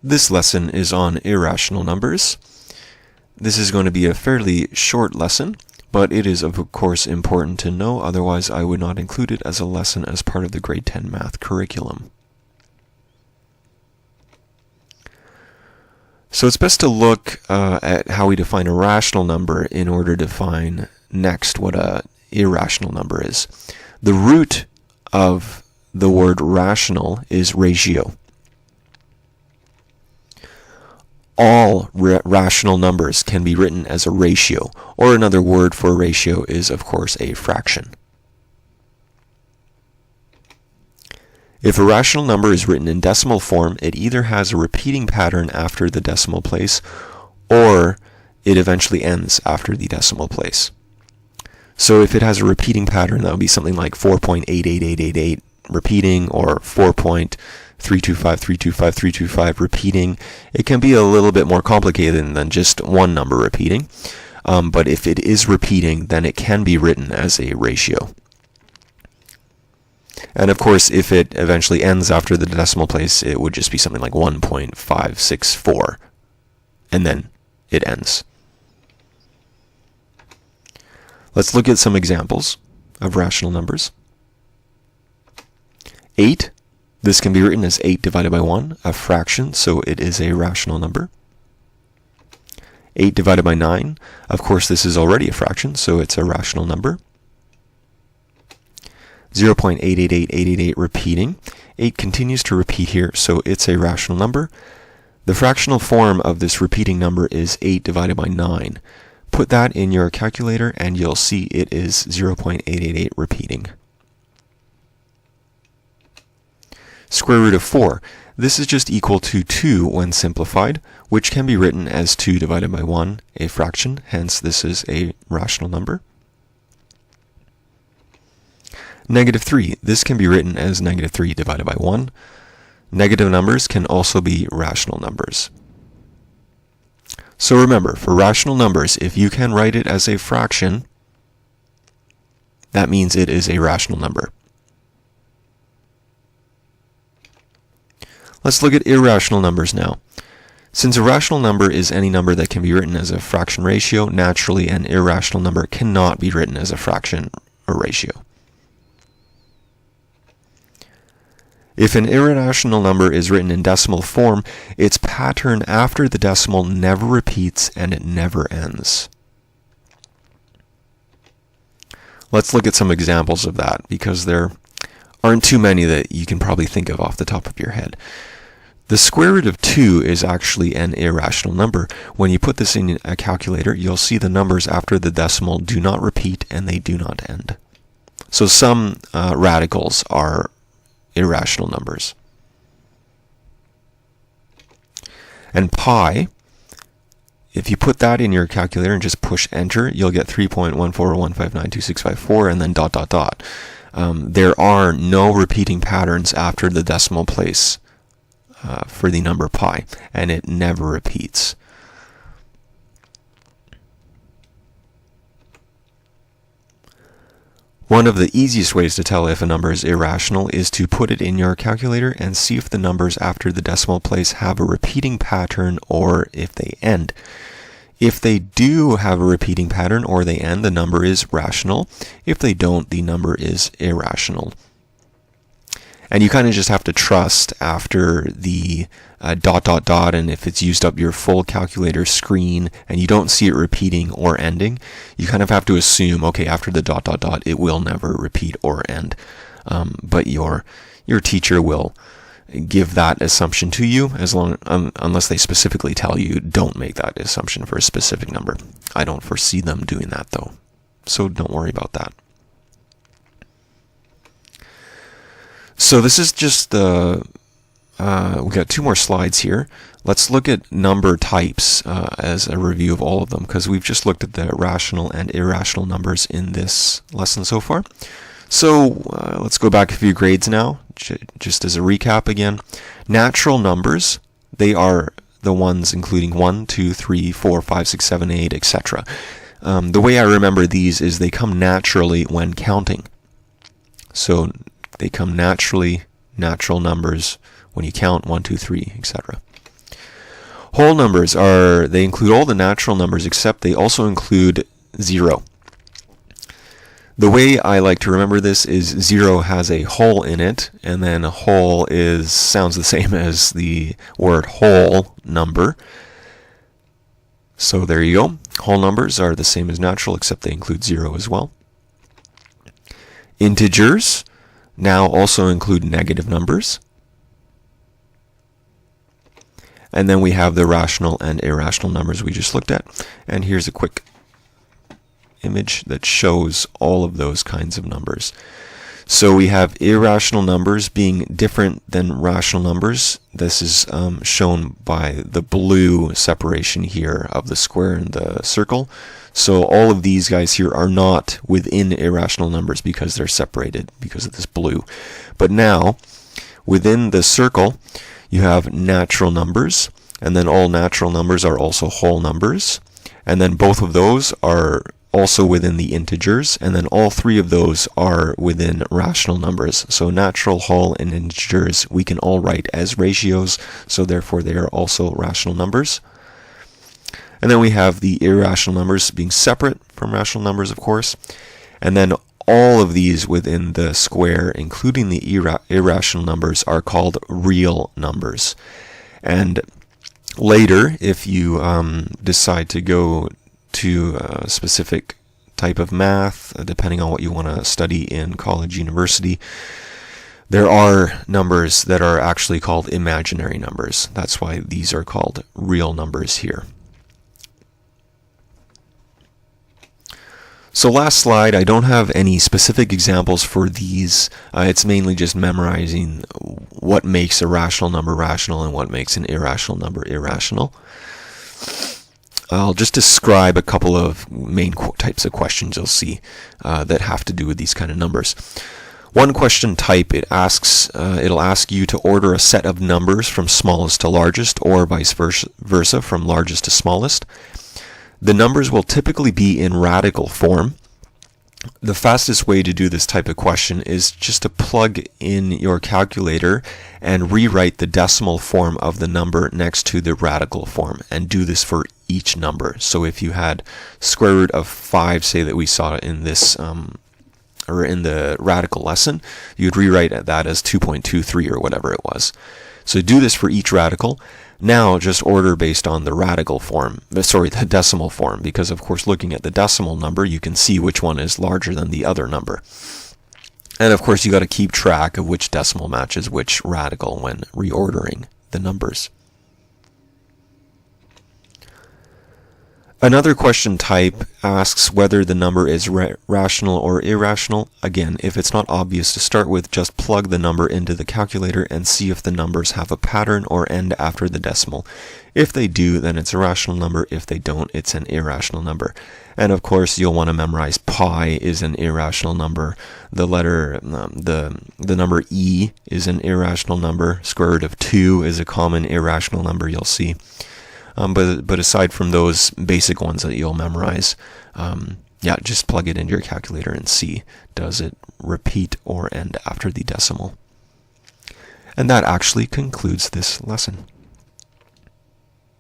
This lesson is on irrational numbers. This is going to be a fairly short lesson, but it is of course important to know, otherwise I would not include it as a lesson as part of the grade 10 math curriculum. So it's best to look at how we define a rational number in order to define next what an irrational number is. The root of the word rational is ratio. All rational numbers can be written as a ratio, or another word for a ratio is, of course, a fraction. If a rational number is written in decimal form, it either has a repeating pattern after the decimal place, or it eventually ends after the decimal place. So if it has a repeating pattern, that would be something like 4.88888 repeating, or 4.325325325 repeating. It can be a little bit more complicated than just one number repeating, but if it is repeating, then it can be written as a ratio. And of course, if it eventually ends after the decimal place, it would just be something like 1.564, and then it ends. Let's look at some examples of rational numbers. 8. This can be written as 8 divided by 1, a fraction, so it is a rational number. 8 divided by 9, of course this is already a fraction, so it's a rational number. 0.888888 repeating. 8 continues to repeat here, so it's a rational number. The fractional form of this repeating number is 8 divided by 9. Put that in your calculator and you'll see it is 0.888 repeating. Square root of 4. This is just equal to 2 when simplified, which can be written as 2 divided by 1, a fraction, hence this is a rational number. Negative 3. This can be written as negative 3 divided by 1. Negative numbers can also be rational numbers. So remember, for rational numbers, if you can write it as a fraction, that means it is a rational number. Let's look at irrational numbers now. Since a rational number is any number that can be written as a fraction ratio, naturally an irrational number cannot be written as a fraction or ratio. If an irrational number is written in decimal form, its pattern after the decimal never repeats and it never ends. Let's look at some examples of that, because there aren't too many that you can probably think of off the top of your head. The square root of 2 is actually an irrational number. When you put this in a calculator, you'll see the numbers after the decimal do not repeat and they do not end. So some radicals are irrational numbers. And pi, if you put that in your calculator and just push enter, you'll get 3.141592654 and then ... There are no repeating patterns after the decimal place for the number pi, and it never repeats. One of the easiest ways to tell if a number is irrational is to put it in your calculator and see if the numbers after the decimal place have a repeating pattern or if they end. If they do have a repeating pattern or they end, the number is rational. If they don't, the number is irrational. And you kind of just have to trust after the ... and if it's used up your full calculator screen and you don't see it repeating or ending, you kind of have to assume, okay, after the ... it will never repeat or end. But your teacher will give that assumption to you unless they specifically tell you don't make that assumption for a specific number. I don't foresee them doing that though, so don't worry about that. So this is just we've got 2 more slides here. Let's look at number types as a review of all of them, because we've just looked at the rational and irrational numbers in this lesson so far. So let's go back a few grades now, just as a recap again. Natural numbers, they are the ones including 1, 2, 3, 4, 5, 6, 7, 8, etc. The way I remember these is they come naturally when counting. So they come naturally, natural numbers, when you count 1, 2, 3, etc. Whole numbers they include all the natural numbers except they also include 0. The way I like to remember this is 0 has a whole in it, and then a whole sounds the same as the word whole number. So there you go. Whole numbers are the same as natural except they include 0 as well. Integers now also include negative numbers. And then we have the rational and irrational numbers we just looked at. And here's a quick image that shows all of those kinds of numbers. So we have irrational numbers being different than rational numbers. This is shown by the blue separation here of the square and the circle. So all of these guys here are not within irrational numbers because they're separated because of this blue. But now, within the circle, you have natural numbers, and then all natural numbers are also whole numbers. And then both of those are also within the integers, and then all three of those are within rational numbers. So natural, whole, and integers we can all write as ratios, so therefore they are also rational numbers. And then we have the irrational numbers being separate from rational numbers, of course. And then all of these within the square, including the irrational numbers, are called real numbers. And later, if you decide to go to a specific type of math, depending on what you want to study in college, university, there are numbers that are actually called imaginary numbers. That's why these are called real numbers here. So last slide, I don't have any specific examples for these. It's mainly just memorizing what makes a rational number rational and what makes an irrational number irrational. I'll just describe a couple of main types of questions you'll see that have to do with these kind of numbers. One question type, it'll ask you to order a set of numbers from smallest to largest, or vice versa, from largest to smallest. The numbers will typically be in radical form. The fastest way to do this type of question is just to plug in your calculator and rewrite the decimal form of the number next to the radical form, and do this for each number. So if you had square root of 5, say that we saw in this or in the radical lesson, you'd rewrite that as 2.23 or whatever it was. So do this for each radical. Now just order based on the radical form, the decimal form, because of course looking at the decimal number you can see which one is larger than the other number. And of course you got to keep track of which decimal matches which radical when reordering the numbers. Another question type asks whether the number is rational or irrational. Again, if it's not obvious to start with, just plug the number into the calculator and see if the numbers have a pattern or end after the decimal. If they do, then it's a rational number. If they don't, it's an irrational number. And of course, you'll want to memorize pi is an irrational number. The number e is an irrational number. Square root of 2 is a common irrational number, you'll see. But aside from those basic ones that you'll memorize, just plug it into your calculator and see, does it repeat or end after the decimal? And that actually concludes this lesson.